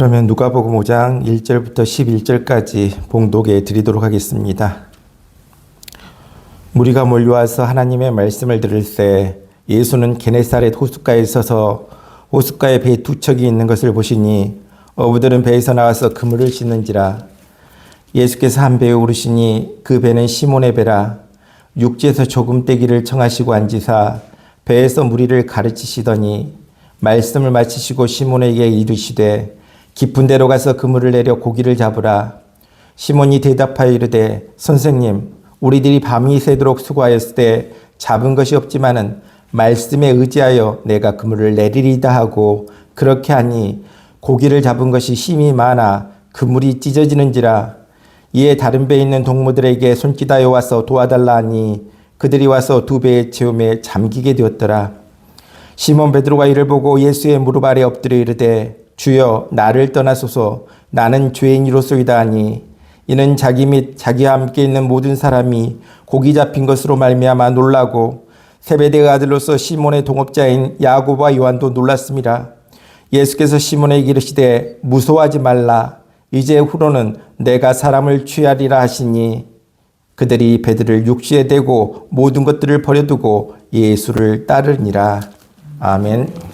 그러면 누가복음 5장 1절부터 11절까지 봉독해 드리도록 하겠습니다. 무리가 몰려와서 하나님의 말씀을 들을 때 예수는 게네사렛 호숫가에 서서 호숫가에 배 두 척이 있는 것을 보시니 어부들은 배에서 나와서 그물을 씻는지라. 예수께서 한 배에 오르시니 그 배는 시몬의 배라. 육지에서 조금 떼기를 청하시고 앉으사 배에서 무리를 가르치시더니 말씀을 마치시고 시몬에게 이르시되 깊은 데로 가서 그물을 내려 고기를 잡으라. 시몬이 대답하여 이르되 선생님, 우리들이 밤이 새도록 수고하였을 때 잡은 것이 없지만은 말씀에 의지하여 내가 그물을 내리리다 하고 그렇게 하니 고기를 잡은 것이 힘이 많아 그물이 찢어지는지라. 이에 다른 배에 있는 동무들에게 손짓하여 와서 도와달라 하니 그들이 와서 두 배의 채움에 잠기게 되었더라. 시몬 베드로가 이를 보고 예수의 무릎 아래 엎드려 이르되 주여 나를 떠나소서 나는 죄인이로소이다 하니 이는 자기 및 자기와 함께 있는 모든 사람이 고기 잡힌 것으로 말미암아 놀라고 세베대의 아들로서 시몬의 동업자인 야고보와 요한도 놀랐습니다. 예수께서 시몬에게 이르시되 무서워하지 말라. 이제 후로는 내가 사람을 취하리라 하시니 그들이 배들을 육지에 대고 모든 것들을 버려두고 예수를 따르니라. 아멘.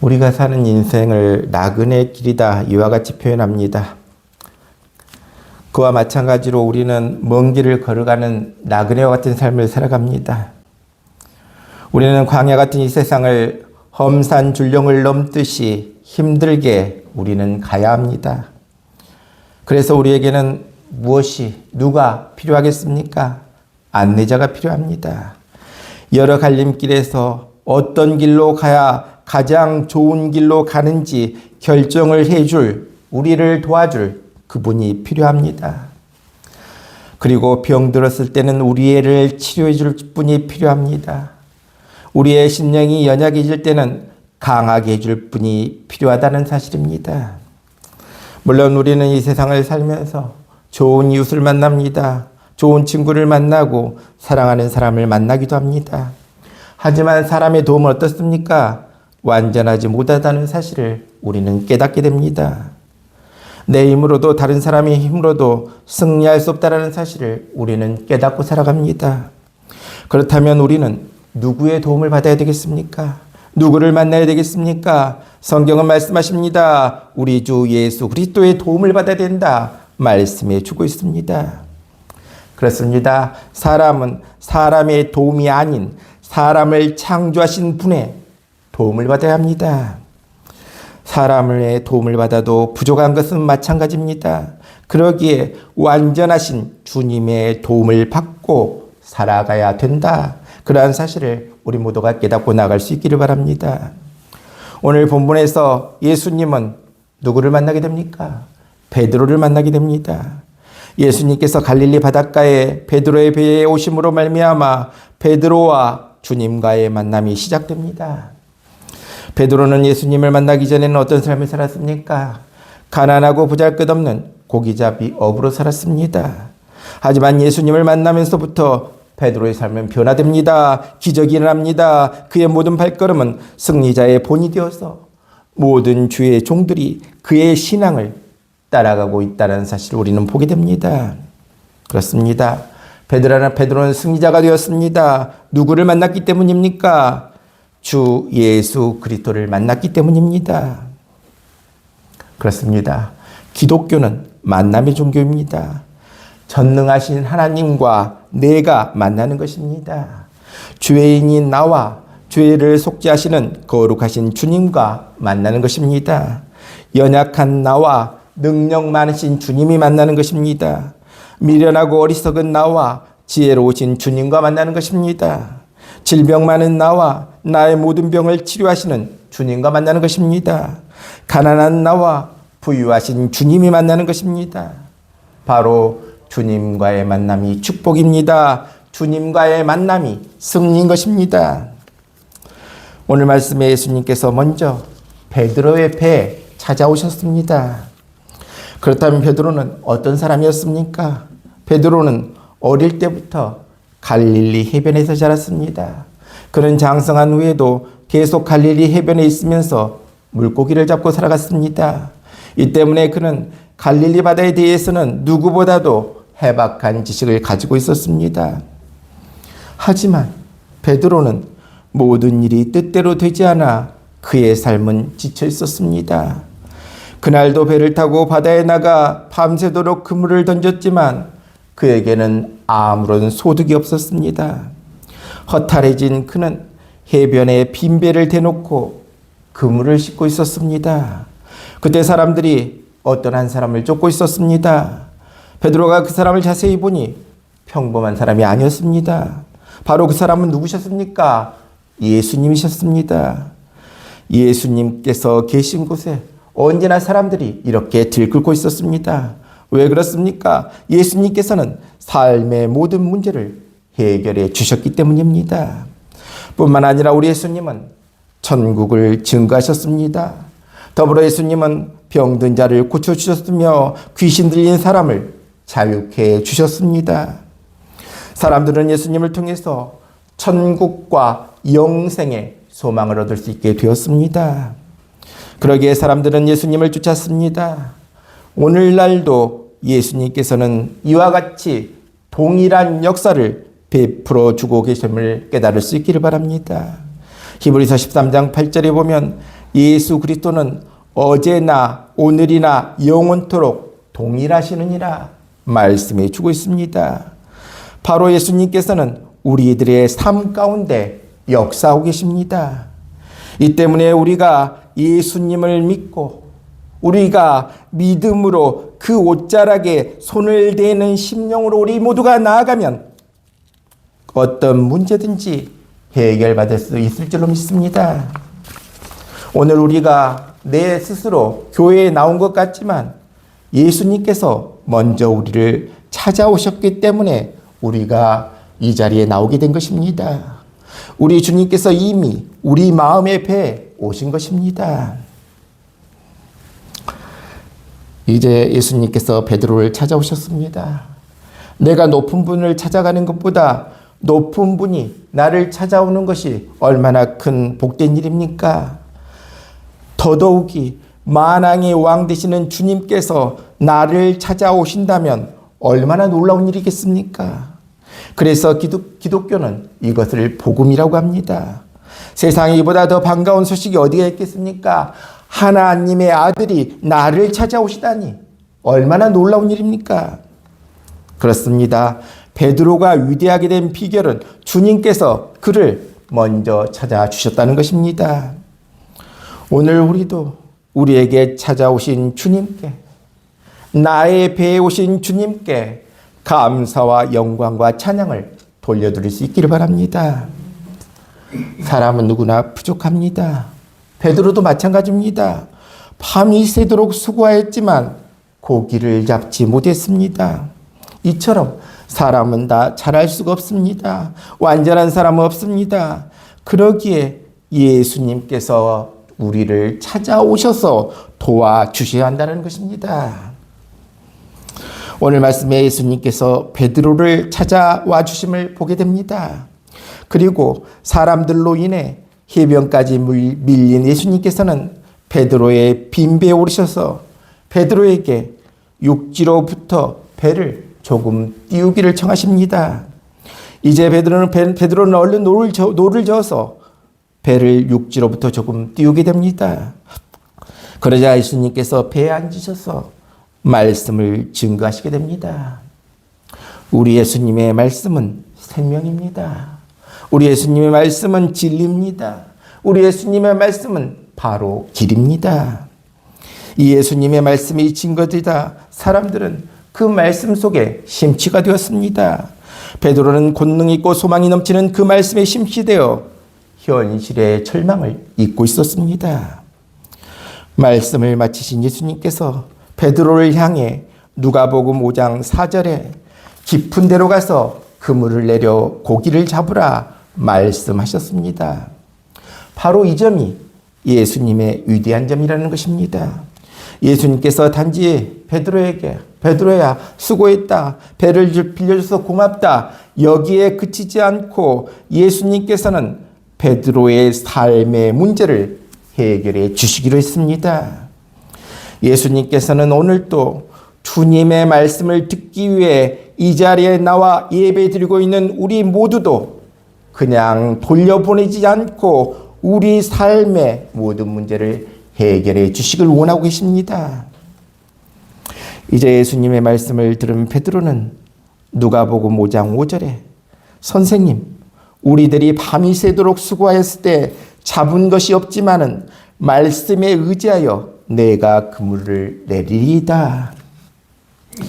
우리가 사는 인생을 나그네 길이다 이와 같이 표현합니다. 그와 마찬가지로 우리는 먼 길을 걸어가는 나그네와 같은 삶을 살아갑니다. 우리는 광야 같은 이 세상을 험산 줄령을 넘듯이 힘들게 우리는 가야 합니다. 그래서 우리에게는 누가 필요하겠습니까? 안내자가 필요합니다. 여러 갈림길에서 어떤 길로 가야 가장 좋은 길로 가는지 결정을 해줄, 우리를 도와줄 그분이 필요합니다. 그리고 병들었을 때는 우리를 치료해 줄 분이 필요합니다. 우리의 심령이 연약해질 때는 강하게 해줄 분이 필요하다는 사실입니다. 물론 우리는 이 세상을 살면서 좋은 이웃을 만납니다. 좋은 친구를 만나고 사랑하는 사람을 만나기도 합니다. 하지만 사람의 도움은 어떻습니까? 완전하지 못하다는 사실을 우리는 깨닫게 됩니다. 내 힘으로도 다른 사람의 힘으로도 승리할 수 없다는 사실을 우리는 깨닫고 살아갑니다. 그렇다면 우리는 누구의 도움을 받아야 되겠습니까? 누구를 만나야 되겠습니까? 성경은 말씀하십니다. 우리 주 예수 그리스도의 도움을 받아야 된다 말씀해 주고 있습니다. 그렇습니다. 사람은 사람의 도움이 아닌 사람을 창조하신 분의 도움을 받아야 합니다. 사람의 도움을 받아도 부족한 것은 마찬가지입니다. 그러기에 완전하신 주님의 도움을 받고 살아가야 된다. 그러한 사실을 우리 모두가 깨닫고 나갈 수 있기를 바랍니다. 오늘 본문에서 예수님은 누구를 만나게 됩니까? 베드로를 만나게 됩니다. 예수님께서 갈릴리 바닷가에 베드로의 배에 오심으로 말미암아 베드로와 주님과의 만남이 시작됩니다. 베드로는 예수님을 만나기 전에는 어떤 삶을 살았습니까? 가난하고 보잘것없는 고기잡이 어부로 살았습니다. 하지만 예수님을 만나면서부터 베드로의 삶은 변화됩니다. 기적이 일어납니다. 그의 모든 발걸음은 승리자의 본이 되어서 모든 주의 종들이 그의 신앙을 따라가고 있다는 사실을 우리는 보게 됩니다. 그렇습니다. 베드로는 승리자가 되었습니다. 누구를 만났기 때문입니까? 주 예수 그리스도를 만났기 때문입니다. 그렇습니다. 기독교는 만남의 종교입니다. 전능하신 하나님과 내가 만나는 것입니다. 죄인인 나와 죄를 속죄하시는 거룩하신 주님과 만나는 것입니다. 연약한 나와 능력 많으신 주님이 만나는 것입니다. 미련하고 어리석은 나와 지혜로우신 주님과 만나는 것입니다. 질병 많은 나와 나의 모든 병을 치료하시는 주님과 만나는 것입니다. 가난한 나와 부유하신 주님이 만나는 것입니다. 바로 주님과의 만남이 축복입니다. 주님과의 만남이 승리인 것입니다. 오늘 말씀에 예수님께서 먼저 베드로의 배에 찾아오셨습니다. 그렇다면 베드로는 어떤 사람이었습니까? 베드로는 어릴 때부터 갈릴리 해변에서 자랐습니다. 그는 장성한 후에도 계속 갈릴리 해변에 있으면서 물고기를 잡고 살아갔습니다. 이 때문에 그는 갈릴리 바다에 대해서는 누구보다도 해박한 지식을 가지고 있었습니다. 하지만 베드로는 모든 일이 뜻대로 되지 않아 그의 삶은 지쳐 있었습니다. 그날도 배를 타고 바다에 나가 밤새도록 그물을 던졌지만 그에게는 아무런 소득이 없었습니다. 허탈해진 그는 해변에 빈 배를 대놓고 그물을 싣고 있었습니다. 그때 사람들이 어떤 한 사람을 쫓고 있었습니다. 베드로가 그 사람을 자세히 보니 평범한 사람이 아니었습니다. 바로 그 사람은 누구셨습니까? 예수님이셨습니다. 예수님께서 계신 곳에 언제나 사람들이 이렇게 들끓고 있었습니다. 왜 그렇습니까? 예수님께서는 삶의 모든 문제를 해결해 주셨기 때문입니다. 뿐만 아니라 우리 예수님은 천국을 증거하셨습니다. 더불어 예수님은 병든 자를 고쳐주셨으며 귀신 들린 사람을 자유케 주셨습니다. 사람들은 예수님을 통해서 천국과 영생의 소망을 얻을 수 있게 되었습니다. 그러기에 사람들은 예수님을 쫓았습니다. 오늘날도 예수님께서는 이와 같이 동일한 역사를 베풀어 주고 계심을 깨달을 수 있기를 바랍니다. 히브리서 13장 8절에 보면 예수 그리스도는 어제나 오늘이나 영원토록 동일하시느니라 말씀해 주고 있습니다. 바로 예수님께서는 우리들의 삶 가운데 역사하고 계십니다. 이 때문에 우리가 예수님을 믿고 우리가 믿음으로 그 옷자락에 손을 대는 심령으로 우리 모두가 나아가면 어떤 문제든지 해결받을 수 있을 줄로 믿습니다. 오늘 우리가 내 스스로 교회에 나온 것 같지만 예수님께서 먼저 우리를 찾아오셨기 때문에 우리가 이 자리에 나오게 된 것입니다. 우리 주님께서 이미 우리 마음의 배에 오신 것입니다. 이제 예수님께서 베드로를 찾아오셨습니다. 내가 높은 분을 찾아가는 것보다 높은 분이 나를 찾아오는 것이 얼마나 큰 복된 일입니까? 더더욱이 만왕의 왕 되시는 주님께서 나를 찾아오신다면 얼마나 놀라운 일이겠습니까? 그래서 기독교는 이것을 복음이라고 합니다. 세상에 이보다 더 반가운 소식이 어디가 있겠습니까? 하나님의 아들이 나를 찾아오시다니 얼마나 놀라운 일입니까? 그렇습니다. 베드로가 위대하게 된 비결은 주님께서 그를 먼저 찾아주셨다는 것입니다. 오늘 우리도 우리에게 찾아오신 주님께, 나의 배에 오신 주님께 감사와 영광과 찬양을 돌려드릴 수 있기를 바랍니다. 사람은 누구나 부족합니다. 베드로도 마찬가지입니다. 밤이 새도록 수고하였지만 고기를 잡지 못했습니다. 이처럼 사람은 다 잘할 수가 없습니다. 완전한 사람은 없습니다. 그러기에 예수님께서 우리를 찾아오셔서 도와주셔야 한다는 것입니다. 오늘 말씀에 예수님께서 베드로를 찾아와 주심을 보게 됩니다. 그리고 사람들로 인해 해변까지 밀린 예수님께서는 베드로의 빈배에 오르셔서 베드로에게 육지로부터 배를 조금 띄우기를 청하십니다. 이제 베드로는 얼른 노를 저어서 배를 육지로부터 조금 띄우게 됩니다. 그러자 예수님께서 배에 앉으셔서 말씀을 증거하시게 됩니다. 우리 예수님의 말씀은 생명입니다. 우리 예수님의 말씀은 진리입니다. 우리 예수님의 말씀은 바로 길입니다. 이 예수님의 말씀이 증거되다 사람들은 그 말씀 속에 심취가 되었습니다. 베드로는 권능 있고 소망이 넘치는 그 말씀에 심취되어 현실의 절망을 잊고 있었습니다. 말씀을 마치신 예수님께서 베드로를 향해 누가복음 5장 4절에 깊은 데로 가서 그물을 내려 고기를 잡으라 말씀하셨습니다. 바로 이 점이 예수님의 위대한 점이라는 것입니다. 예수님께서 단지 베드로에게 베드로야 수고했다. 배를 빌려줘서 고맙다. 여기에 그치지 않고 예수님께서는 베드로의 삶의 문제를 해결해 주시기로 했습니다. 예수님께서는 오늘도 주님의 말씀을 듣기 위해 이 자리에 나와 예배드리고 있는 우리 모두도 그냥 돌려보내지 않고 우리 삶의 모든 문제를 해결해 주시길 원하고 계십니다. 이제 예수님의 말씀을 들은 베드로는 누가복음 5장 5절에 선생님, 우리들이 밤이 새도록 수고하였을 때 잡은 것이 없지만은 말씀에 의지하여 내가 그물을 내리리이다.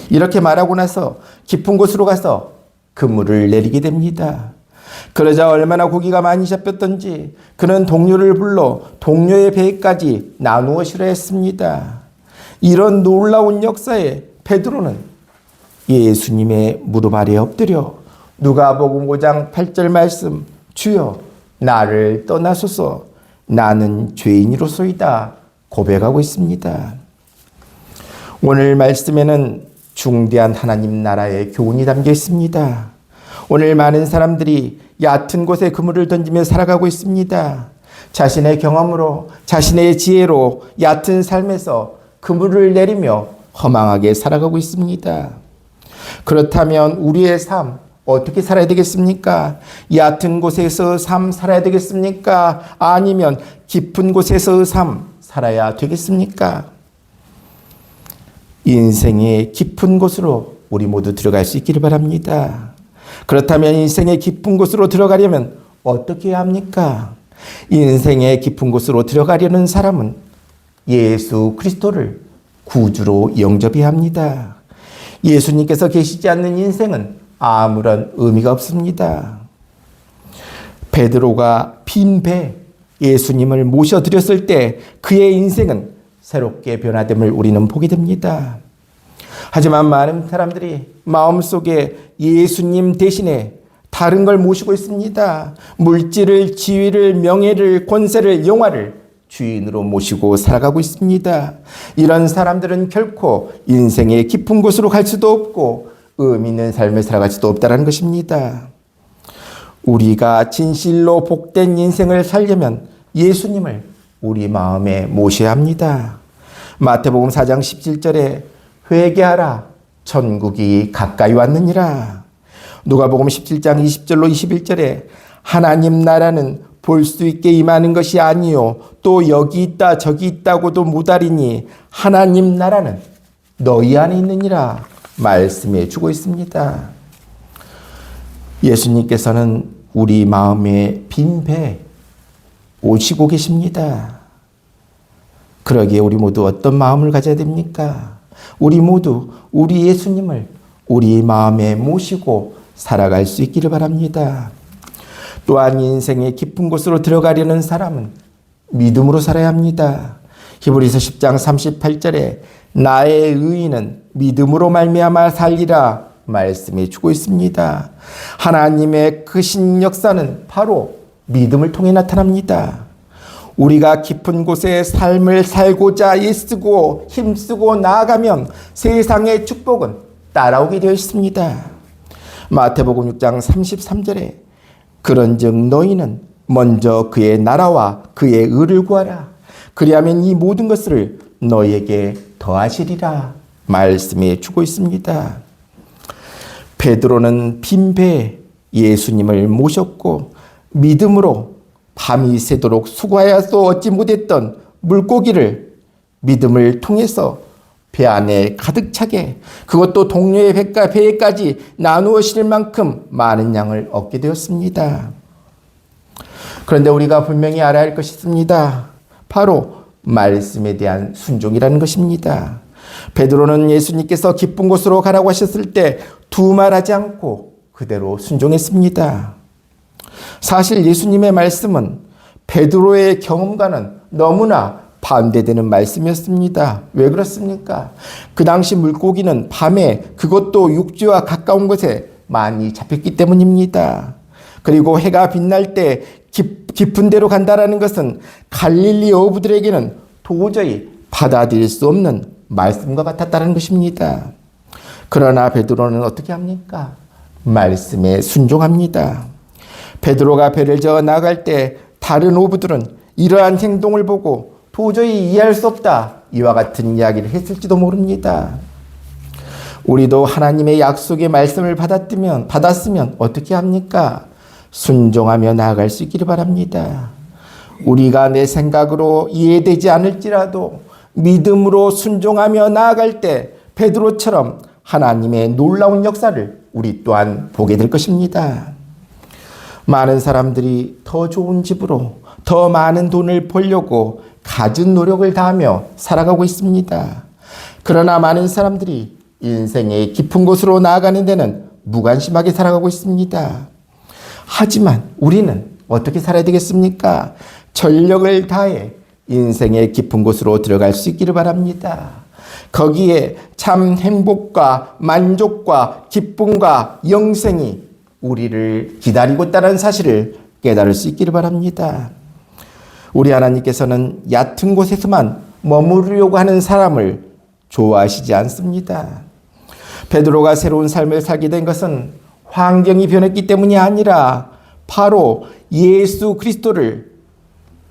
이렇게 말하고 나서 깊은 곳으로 가서 그물을 내리게 됩니다. 그러자 얼마나 고기가 많이 잡혔던지 그는 동료를 불러 동료의 배까지 나누어 실어했습니다. 이런 놀라운 역사에 베드로는 예수님의 무릎 아래에 엎드려 누가복음 5장 8절 말씀 주여 나를 떠나소서 나는 죄인이로소이다 고백하고 있습니다. 오늘 말씀에는 중대한 하나님 나라의 교훈이 담겨 있습니다. 오늘 많은 사람들이 얕은 곳에 그물을 던지며 살아가고 있습니다. 자신의 경험으로 자신의 지혜로 얕은 삶에서 그물을 내리며 허망하게 살아가고 있습니다. 그렇다면 우리의 삶 어떻게 살아야 되겠습니까? 얕은 곳에서 삶 살아야 되겠습니까? 아니면 깊은 곳에서 삶 살아야 되겠습니까? 인생의 깊은 곳으로 우리 모두 들어갈 수 있기를 바랍니다. 그렇다면 인생의 깊은 곳으로 들어가려면 어떻게 해야 합니까? 인생의 깊은 곳으로 들어가려는 사람은 예수 그리스도를 구주로 영접해야 합니다. 예수님께서 계시지 않는 인생은 아무런 의미가 없습니다. 베드로가 빈 배 예수님을 모셔드렸을 때 그의 인생은 새롭게 변화됨을 우리는 보게 됩니다. 하지만 많은 사람들이 마음속에 예수님 대신에 다른 걸 모시고 있습니다. 물질을, 지위를, 명예를, 권세를, 영화를 주인으로 모시고 살아가고 있습니다. 이런 사람들은 결코 인생의 깊은 곳으로 갈 수도 없고 의미 있는 삶을 살아갈 수도 없다는 것입니다. 우리가 진실로 복된 인생을 살려면 예수님을 우리 마음에 모셔야 합니다. 마태복음 4장 17절에 회개하라 천국이 가까이 왔느니라. 누가복음 17장 20절로 21절에 하나님 나라는 볼 수 있게 임하는 것이 아니요 또 여기 있다 저기 있다고도 못하리니 하나님 나라는 너희 안에 있느니라 말씀해 주고 있습니다. 예수님께서는 우리 마음에 빈 배 오시고 계십니다. 그러기에 우리 모두 어떤 마음을 가져야 됩니까? 우리 모두 우리 예수님을 우리 마음에 모시고 살아갈 수 있기를 바랍니다. 또한 인생의 깊은 곳으로 들어가려는 사람은 믿음으로 살아야 합니다. 히브리서 10장 38절에 나의 의인은 믿음으로 말미암아 살리라 말씀해 주고 있습니다. 하나님의 크신 역사는 바로 믿음을 통해 나타납니다. 우리가 깊은 곳에 삶을 살고자 애쓰고 힘쓰고 나아가면 세상의 축복은 따라오게 되어 있습니다. 마태복음 6장 33절에 그런즉 너희는 먼저 그의 나라와 그의 의를 구하라. 그리하면 이 모든 것을 너희에게 더하시리라 말씀해 주고 있습니다. 베드로는 빈 배에 예수님을 모셨고 믿음으로 밤이 새도록 수고하여서 얻지 못했던 물고기를 믿음을 통해서 배 안에 가득 차게 그것도 동료의 배까지 나누어 실을 만큼 많은 양을 얻게 되었습니다. 그런데 우리가 분명히 알아야 할 것이 있습니다. 바로 말씀에 대한 순종이라는 것입니다. 베드로는 예수님께서 깊은 곳으로 가라고 하셨을 때 두말하지 않고 그대로 순종했습니다. 사실 예수님의 말씀은 베드로의 경험과는 너무나 반대되는 말씀이었습니다. 왜 그렇습니까? 그 당시 물고기는 밤에 그것도 육지와 가까운 곳에 많이 잡혔기 때문입니다. 그리고 해가 빛날 때 깊은 데로 간다라는 것은 갈릴리 어부들에게는 도저히 받아들일 수 없는 말씀과 같았다는 것입니다. 그러나 베드로는 어떻게 합니까? 말씀에 순종합니다. 베드로가 배를 저어 나갈 때 다른 어부들은 이러한 행동을 보고 도저히 이해할 수 없다, 이와 같은 이야기를 했을지도 모릅니다. 우리도 하나님의 약속의 말씀을 받았으면 어떻게 합니까? 순종하며 나아갈 수 있기를 바랍니다. 우리가 내 생각으로 이해되지 않을지라도 믿음으로 순종하며 나아갈 때 베드로처럼 하나님의 놀라운 역사를 우리 또한 보게 될 것입니다. 많은 사람들이 더 좋은 집으로 더 많은 돈을 벌려고 갖은 노력을 다하며 살아가고 있습니다. 그러나 많은 사람들이 인생의 깊은 곳으로 나아가는 데는 무관심하게 살아가고 있습니다. 하지만 우리는 어떻게 살아야 되겠습니까? 전력을 다해 인생의 깊은 곳으로 들어갈 수 있기를 바랍니다. 거기에 참 행복과 만족과 기쁨과 영생이 우리를 기다리고 있다는 사실을 깨달을 수 있기를 바랍니다. 우리 하나님께서는 얕은 곳에서만 머무르려고 하는 사람을 좋아하시지 않습니다. 베드로가 새로운 삶을 살게 된 것은 환경이 변했기 때문이 아니라 바로 예수 그리스도를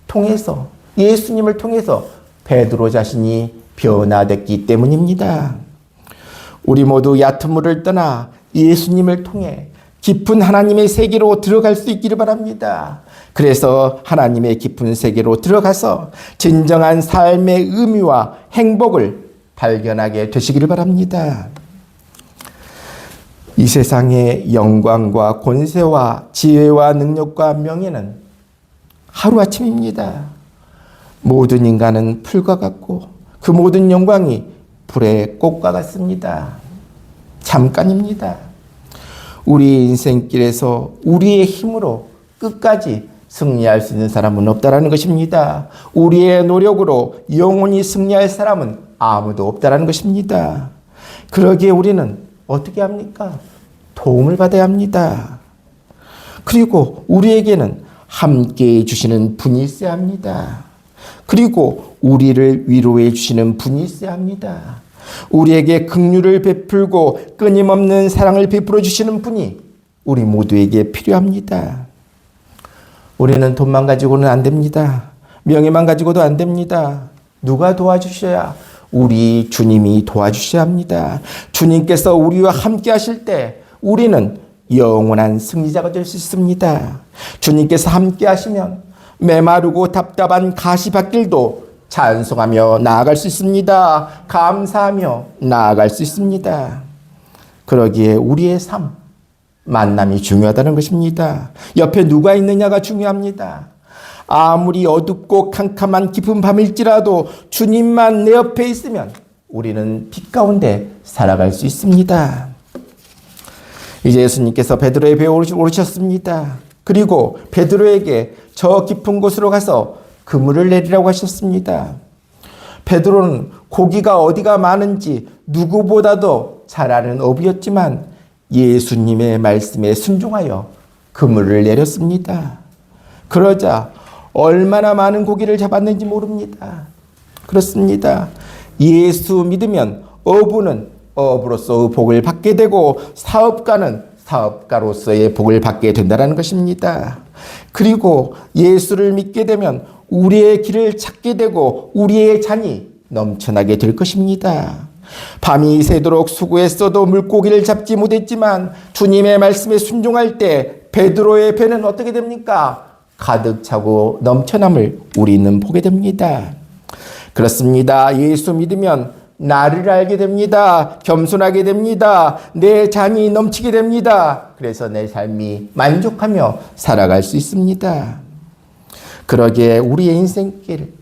통해서, 예수님을 통해서 베드로 자신이 변화됐기 때문입니다. 우리 모두 얕은 물을 떠나 예수님을 통해 깊은 하나님의 세계로 들어갈 수 있기를 바랍니다. 그래서 하나님의 깊은 세계로 들어가서 진정한 삶의 의미와 행복을 발견하게 되시기를 바랍니다. 이 세상의 영광과 권세와 지혜와 능력과 명예는 하루아침입니다. 모든 인간은 풀과 같고 그 모든 영광이 불의 꽃과 같습니다. 잠깐입니다. 우리 인생길에서 우리의 힘으로 끝까지 승리할 수 있는 사람은 없다라는 것입니다. 우리의 노력으로 영원히 승리할 사람은 아무도 없다라는 것입니다. 그러기에 우리는 어떻게 합니까? 도움을 받아야 합니다. 그리고 우리에게는 함께해 주시는 분이 있어야 합니다. 그리고 우리를 위로해 주시는 분이 있어야 합니다. 우리에게 긍휼을 베풀고 끊임없는 사랑을 베풀어 주시는 분이 우리 모두에게 필요합니다. 우리는 돈만 가지고는 안 됩니다. 명예만 가지고도 안 됩니다. 누가 도와주셔야? 우리 주님이 도와주셔야 합니다. 주님께서 우리와 함께 하실 때 우리는 영원한 승리자가 될 수 있습니다. 주님께서 함께 하시면 메마르고 답답한 가시밭길도 찬송하며 나아갈 수 있습니다. 감사하며 나아갈 수 있습니다. 그러기에 우리의 삶, 만남이 중요하다는 것입니다. 옆에 누가 있느냐가 중요합니다. 아무리 어둡고 캄캄한 깊은 밤일지라도 주님만 내 옆에 있으면 우리는 빛 가운데 살아갈 수 있습니다. 이제 예수님께서 베드로의 배에 오르셨습니다. 그리고 베드로에게 저 깊은 곳으로 가서 그물을 내리라고 하셨습니다. 베드로는 고기가 어디가 많은지 누구보다도 잘 아는 어부였지만 예수님의 말씀에 순종하여 그물을 내렸습니다. 그러자 얼마나 많은 고기를 잡았는지 모릅니다. 그렇습니다. 예수 믿으면 어부는 어부로서의 복을 받게 되고 사업가는 사업가로서의 복을 받게 된다는 것입니다. 그리고 예수를 믿게 되면 우리의 길을 찾게 되고 우리의 잔이 넘쳐나게 될 것입니다. 밤이 새도록 수고했어도 물고기를 잡지 못했지만 주님의 말씀에 순종할 때 베드로의 배는 어떻게 됩니까? 가득 차고 넘쳐남을 우리는 보게 됩니다. 그렇습니다. 예수 믿으면 나를 알게 됩니다. 겸손하게 됩니다. 내 잔이 넘치게 됩니다. 그래서 내 삶이 만족하며 살아갈 수 있습니다. 그러기에 우리의 인생길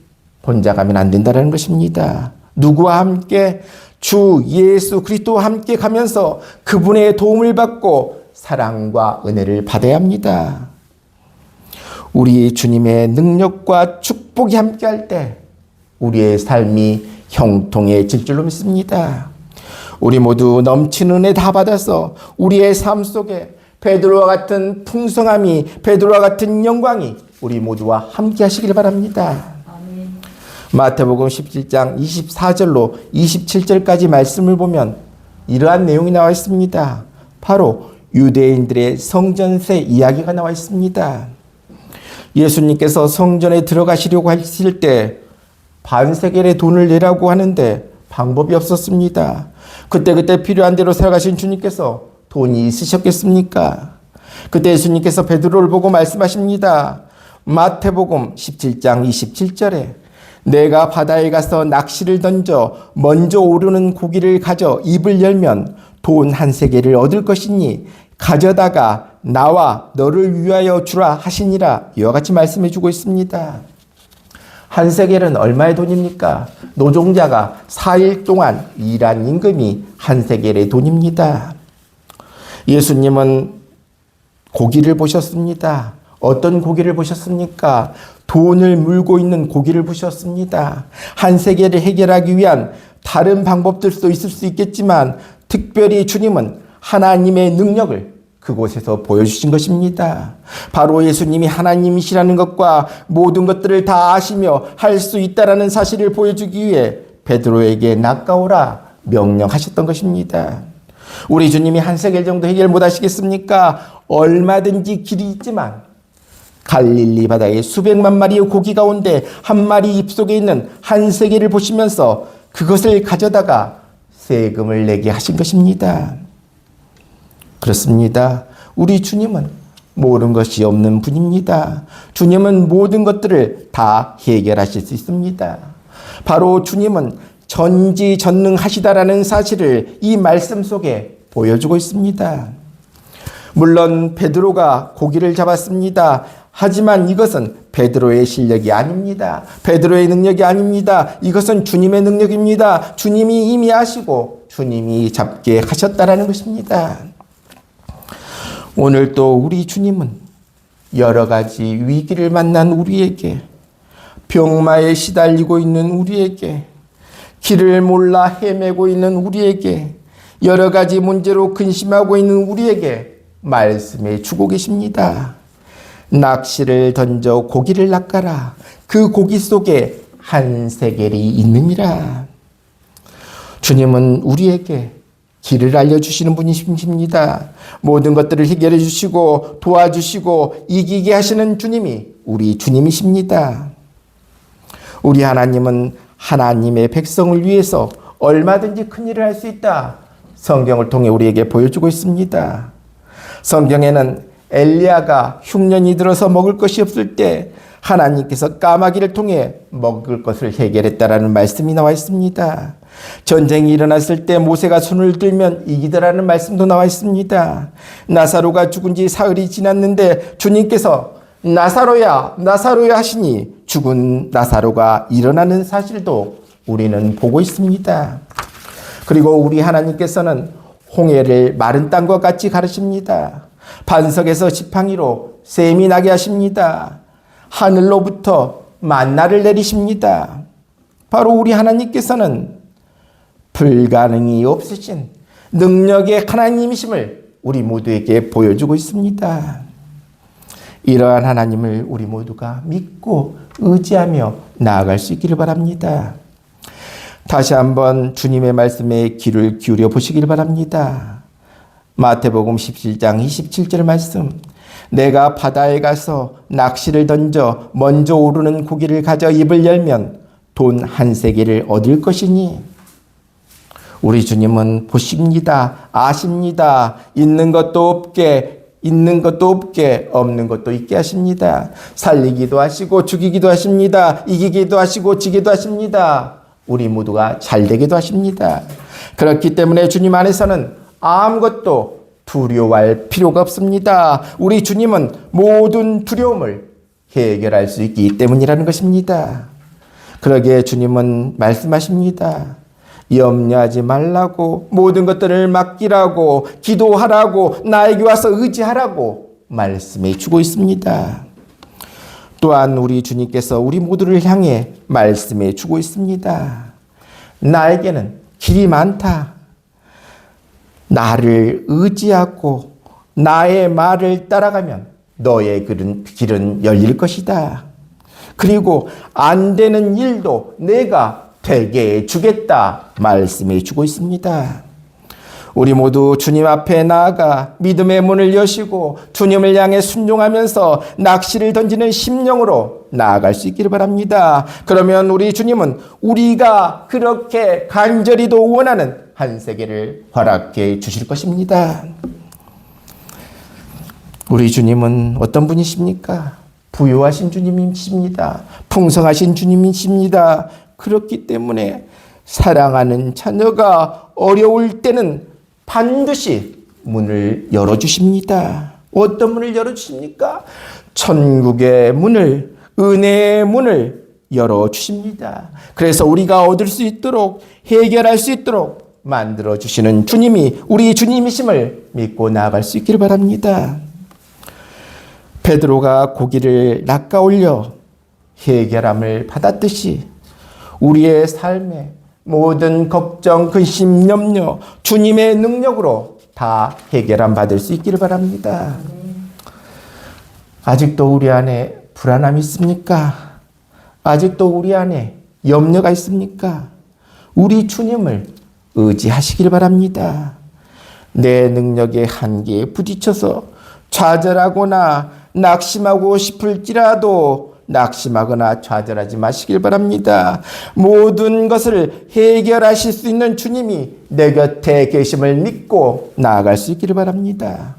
혼자 가면 안 된다는 것입니다. 누구와 함께? 주 예수 그리스도와 함께 가면서 그분의 도움을 받고 사랑과 은혜를 받아야 합니다. 우리 주님의 능력과 축복이 함께할 때 우리의 삶이 형통해질 줄로 믿습니다. 우리 모두 넘치는 은혜 다 받아서 우리의 삶 속에 베드로와 같은 풍성함이, 베드로와 같은 영광이 우리 모두와 함께 하시길 바랍니다. 마태복음 17장 24절로 27절까지 말씀을 보면 이러한 내용이 나와 있습니다. 바로 유대인들의 성전세 이야기가 나와 있습니다. 예수님께서 성전에 들어가시려고 하실 때 반세겔의 돈을 내라고 하는데 방법이 없었습니다. 그때 필요한 대로 살아가신 주님께서 돈이 있으셨겠습니까? 그때 예수님께서 베드로를 보고 말씀하십니다. 마태복음 17장 27절에 내가 바다에 가서 낚시를 던져 먼저 오르는 고기를 가져 입을 열면 돈 한 세겔을 얻을 것이니 가져다가 나와 너를 위하여 주라 하시니라. 이와 같이 말씀해 주고 있습니다. 한 세겔은 얼마의 돈입니까? 노동자가 4일 동안 일한 임금이 한 세겔의 돈입니다. 예수님은 고기를 보셨습니다. 어떤 고기를 보셨습니까? 돈을 물고 있는 고기를 보셨습니다. 한 세계를 해결하기 위한 다른 방법들도 있을 수 있겠지만 특별히 주님은 하나님의 능력을 그곳에서 보여주신 것입니다. 바로 예수님이 하나님이시라는 것과 모든 것들을 다 아시며 할 수 있다라는 사실을 보여주기 위해 베드로에게 낚아오라 명령하셨던 것입니다. 우리 주님이 한 세겔 정도 해결 못하시겠습니까? 얼마든지 길이 있지만 갈릴리 바다에 수백만 마리의 고기 가운데 한 마리 입속에 있는 한 세겔을 보시면서 그것을 가져다가 세금을 내게 하신 것입니다. 그렇습니다. 우리 주님은 모르는 것이 없는 분입니다. 주님은 모든 것들을 다 해결하실 수 있습니다. 바로 주님은 전지전능하시다라는 사실을 이 말씀 속에 보여주고 있습니다. 물론 베드로가 고기를 잡았습니다. 하지만 이것은 베드로의 실력이 아닙니다. 베드로의 능력이 아닙니다. 이것은 주님의 능력입니다. 주님이 이미 아시고 주님이 잡게 하셨다라는 것입니다. 오늘 또 우리 주님은 여러 가지 위기를 만난 우리에게, 병마에 시달리고 있는 우리에게, 길을 몰라 헤매고 있는 우리에게, 여러 가지 문제로 근심하고 있는 우리에게 말씀해 주고 계십니다. 낚시를 던져 고기를 낚아라. 그 고기 속에 한 세겔이 있느니라. 주님은 우리에게 길을 알려주시는 분이십니다. 모든 것들을 해결해 주시고 도와주시고 이기게 하시는 주님이 우리 주님이십니다. 우리 하나님은 하나님의 백성을 위해서 얼마든지 큰 일을 할 수 있다. 성경을 통해 우리에게 보여주고 있습니다. 성경에는 엘리야가 흉년이 들어서 먹을 것이 없을 때 하나님께서 까마귀를 통해 먹을 것을 해결했다라는 말씀이 나와 있습니다. 전쟁이 일어났을 때 모세가 손을 들면 이기더라는 말씀도 나와 있습니다. 나사로가 죽은 지 사흘이 지났는데 주님께서 나사로야 나사로야 하시니 죽은 나사로가 일어나는 사실도 우리는 보고 있습니다. 그리고 우리 하나님께서는 홍해를 마른 땅과 같이 가르십니다. 반석에서 지팡이로 샘이 나게 하십니다. 하늘로부터 만나를 내리십니다. 바로 우리 하나님께서는 불가능이 없으신 능력의 하나님이심을 우리 모두에게 보여주고 있습니다. 이러한 하나님을 우리 모두가 믿고 의지하며 나아갈 수 있기를 바랍니다. 다시 한번 주님의 말씀에 귀를 기울여 보시길 바랍니다. 마태복음 17장 27절 말씀. 내가 바다에 가서 낚시를 던져 먼저 오르는 고기를 가져 입을 열면 돈 한 세겔을 얻을 것이니. 우리 주님은 보십니다. 아십니다. 있는 것도 없게 없는 것도 있게 하십니다. 살리기도 하시고 죽이기도 하십니다. 이기기도 하시고 지기도 하십니다. 우리 모두가 잘 되기도 하십니다. 그렇기 때문에 주님 안에서는 아무것도 두려워할 필요가 없습니다. 우리 주님은 모든 두려움을 해결할 수 있기 때문이라는 것입니다. 그러기에 주님은 말씀하십니다. 염려하지 말라고, 모든 것들을 맡기라고, 기도하라고, 나에게 와서 의지하라고 말씀해 주고 있습니다. 또한 우리 주님께서 우리 모두를 향해 말씀해 주고 있습니다. 나에게는 길이 많다. 나를 의지하고 나의 말을 따라가면 너의 길은 열릴 것이다. 그리고 안 되는 일도 내가 되게 해주겠다 말씀해 주고 있습니다. 우리 모두 주님 앞에 나아가 믿음의 문을 여시고 주님을 향해 순종하면서 낚시를 던지는 심령으로 나아갈 수 있기를 바랍니다. 그러면 우리 주님은 우리가 그렇게 간절히도 원하는 한 세계를 허락해 주실 것입니다. 우리 주님은 어떤 분이십니까? 부유하신 주님이십니다. 풍성하신 주님이십니다. 그렇기 때문에 사랑하는 자녀가 어려울 때는 반드시 문을 열어주십니다. 어떤 문을 열어주십니까? 천국의 문을, 은혜의 문을 열어주십니다. 그래서 우리가 얻을 수 있도록, 해결할 수 있도록 만들어주시는 주님이 우리 주님이심을 믿고 나아갈 수 있기를 바랍니다. 베드로가 고기를 낚아 올려 해결함을 받았듯이 우리의 삶에 모든 걱정, 근심, 염려 주님의 능력으로 다 해결함 받을 수 있기를 바랍니다. 아직도 우리 안에 불안함이 있습니까? 아직도 우리 안에 염려가 있습니까? 우리 주님을 의지하시길 바랍니다. 내 능력의 한계에 부딪혀서 좌절하거나 낙심하고 싶을지라도 낙심하거나 좌절하지 마시길 바랍니다. 모든 것을 해결하실 수 있는 주님이 내 곁에 계심을 믿고 나아갈 수 있기를 바랍니다.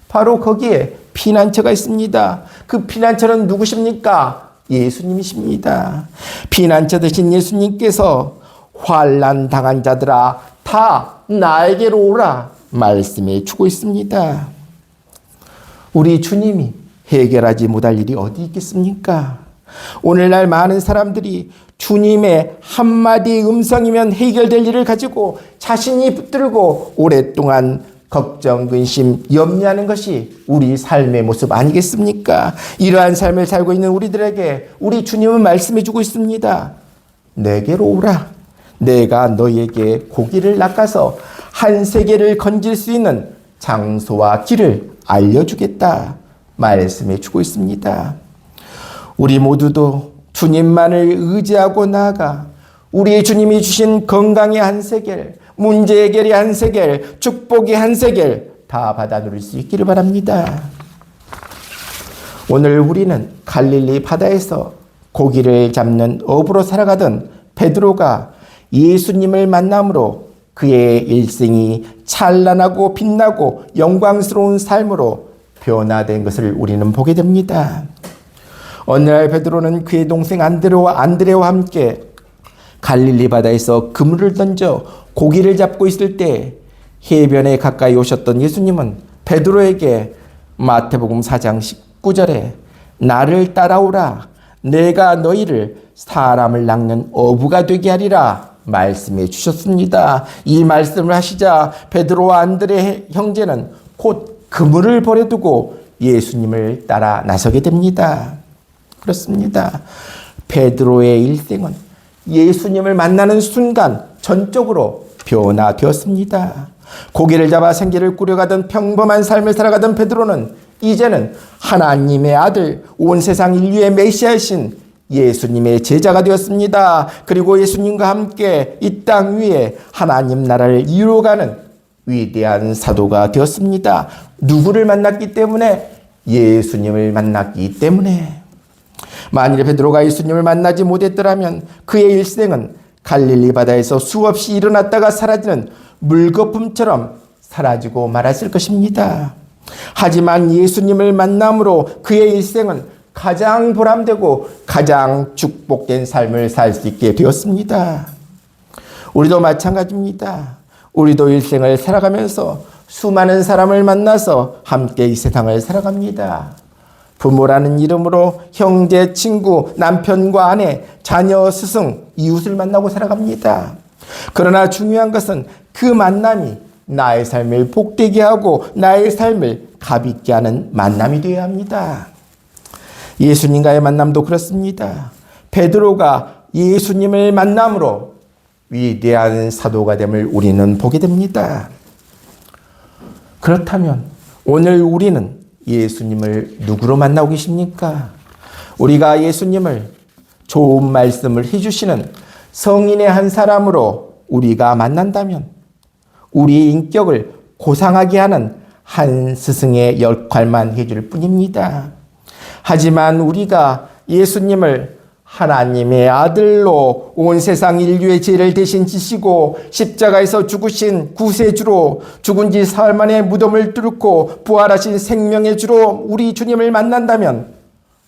바로 거기에 피난처가 있습니다. 그 피난처는 누구십니까? 예수님이십니다. 피난처 되신 예수님께서 환난 당한 자들아 다 나에게로 오라 말씀해 주고 있습니다. 우리 주님이 해결하지 못할 일이 어디 있겠습니까? 오늘날 많은 사람들이 주님의 한마디 음성이면 해결될 일을 가지고 자신이 붙들고 오랫동안 걱정, 근심, 염려하는 것이 우리 삶의 모습 아니겠습니까? 이러한 삶을 살고 있는 우리들에게 우리 주님은 말씀해 주고 있습니다. 내게로 오라. 내가 너희에게 고기를 낚아서 한 세계를 건질 수 있는 장소와 길을 알려주겠다 말씀해 주고 있습니다. 우리 모두도 주님만을 의지하고 나아가 우리 주님이 주신 건강의 한 세겔, 문제 해결의 한 세겔, 축복의 한 세겔 다 받아 누릴 수 있기를 바랍니다. 오늘 우리는 갈릴리 바다에서 고기를 잡는 어부로 살아가던 베드로가 예수님을 만남으로 그의 일생이 찬란하고 빛나고 영광스러운 삶으로 변화된 것을 우리는 보게 됩니다. 어느 날 베드로는 그의 동생 안드레와 함께 갈릴리 바다에서 그물을 던져 고기를 잡고 있을 때 해변에 가까이 오셨던 예수님은 베드로에게 마태복음 4장 19절에 나를 따라오라 내가 너희를 사람을 낚는 어부가 되게 하리라 말씀해 주셨습니다. 이 말씀을 하시자 베드로와 안드레 형제는 곧 그물을 버려두고 예수님을 따라 나서게 됩니다. 그렇습니다. 베드로의 일생은 예수님을 만나는 순간 전적으로 변화되었습니다. 고기를 잡아 생계를 꾸려가던 평범한 삶을 살아가던 베드로는 이제는 하나님의 아들, 온 세상 인류의 메시아이신 예수님의 제자가 되었습니다. 그리고 예수님과 함께 이 땅 위에 하나님 나라를 이루어가는 위대한 사도가 되었습니다. 누구를 만났기 때문에? 예수님을 만났기 때문에. 만일 베드로가 예수님을 만나지 못했더라면 그의 일생은 갈릴리 바다에서 수없이 일어났다가 사라지는 물거품처럼 사라지고 말았을 것입니다. 하지만 예수님을 만남으로 그의 일생은 가장 보람되고 가장 축복된 삶을 살 수 있게 되었습니다. 우리도 마찬가지입니다. 우리도 일생을 살아가면서 수많은 사람을 만나서 함께 이 세상을 살아갑니다. 부모라는 이름으로 형제, 친구, 남편과 아내, 자녀, 스승, 이웃을 만나고 살아갑니다. 그러나 중요한 것은 그 만남이 나의 삶을 복되게 하고 나의 삶을 값있게 하는 만남이 되어야 합니다. 예수님과의 만남도 그렇습니다. 베드로가 예수님을 만남으로 위대한 사도가 됨을 우리는 보게 됩니다. 그렇다면 오늘 우리는 예수님을 누구로 만나고 계십니까? 우리가 예수님을 좋은 말씀을 해주시는 성인의 한 사람으로 우리가 만난다면 우리의 인격을 고상하게 하는 한 스승의 역할만 해줄 뿐입니다. 하지만 우리가 예수님을 하나님의 아들로 온 세상 인류의 죄를 대신 지시고 십자가에서 죽으신 구세주로 죽은 지 사흘 만에 무덤을 뚫고 부활하신 생명의 주로 우리 주님을 만난다면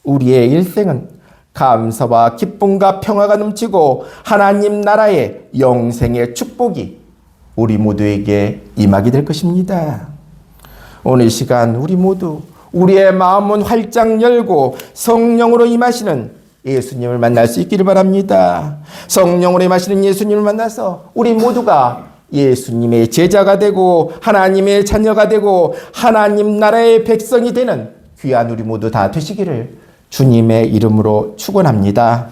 우리의 일생은 감사와 기쁨과 평화가 넘치고 하나님 나라의 영생의 축복이 우리 모두에게 임하게 될 것입니다. 오늘 시간 우리 모두 우리의 마음은 활짝 열고 성령으로 임하시는 예수님을 만날 수 있기를 바랍니다. 성령으로 임하시는 예수님을 만나서 우리 모두가 예수님의 제자가 되고 하나님의 자녀가 되고 하나님 나라의 백성이 되는 귀한 우리 모두 다 되시기를 주님의 이름으로 축원합니다.